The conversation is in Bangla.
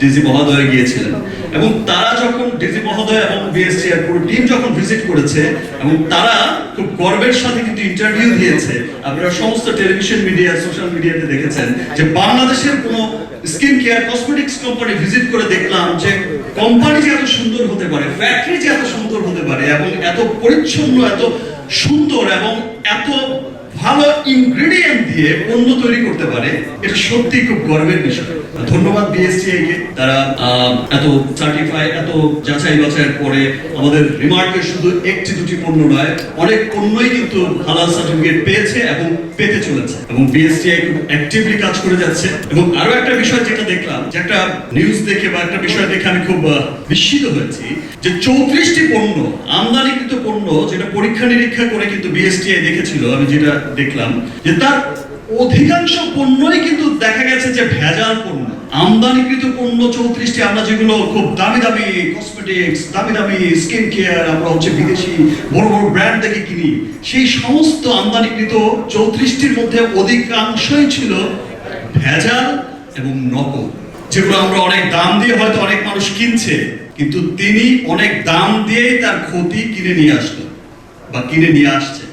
ডিজি মহোদয় গিয়েছিলেন এবং তারা যখন ডিজি মহোদয় এবং বিএসটি এর পুরো টিম যখন ভিজিট করেছে এবং তারা খুব গর্বের সাথে কিন্তু ইন্টারভিউ দিয়েছে। আপনারা সমস্ত টেলিভিশন মিডিয়া সোশ্যাল মিডিয়াতে দেখেছেন যে বাংলাদেশের কোনো skin care cosmetics company visit করে দেখলাম যে কোম্পানি যে এত সুন্দর হতে পারে, ফ্যাক্টরি যে এত সুন্দর হতে পারে এবং এত পরিচ্ছন্ন, এত সুন্দর এবং এত ভালো ইনগ্রেডিয়েন্ট দিয়ে পণ্য তৈরি করতে পারে, এটা সত্যি খুব গর্বের বিষয়। ধন্যবাদ বিএসটিআই কে, তারা এত সার্টিফাই, এত যাচাই বাছাইয়ের পরে আমাদের রিমার্কের শুধু একটি দুটি পণ্য নয়, অনেক পণ্যই কিন্তু হালাল সার্টিফিকেট পেয়েছে এবং পেতে চলেছে এবং বিএসটিআই খুব অ্যাক্টিভলি কাজ করে যাচ্ছে। এবং আরো একটা বিষয় যেটা দেখলাম, যে একটা নিউজ দেখে বা একটা বিষয় দেখে আমি খুব বিস্মিত হয়েছি যে 34টি পণ্য, আমদানিকৃত পণ্য, যেটা পরীক্ষা নিরীক্ষা করে কিন্তু বিএসটিআই দেখেছিল, আমি যেটা দেখলাম যে তার অধিকাংশ পণ্যই কিন্তু দেখা গেছে যে ভেজাল পণ্য। আমদানিকৃত পণ্য 34টি, আমরা যেগুলো খুব দামি দামি কসমেটিক্স, দামি দামি স্কিন কেয়ার আমরা হচ্ছে বিদেশি বড় বড় ব্র্যান্ড থেকে কিনি, সেই সমস্ত আমদানিকৃত 34টির মধ্যে অধিকাংশই ছিল ভেজাল এবং নকল, যেগুলো আমরা অনেক দাম দিয়ে হয়তো অনেক মানুষ কিনছে, কিন্তু তিনি অনেক দাম দিয়েই তার ক্ষতি কিনে নিয়ে আসলো বা কিনে নিয়ে আসছে।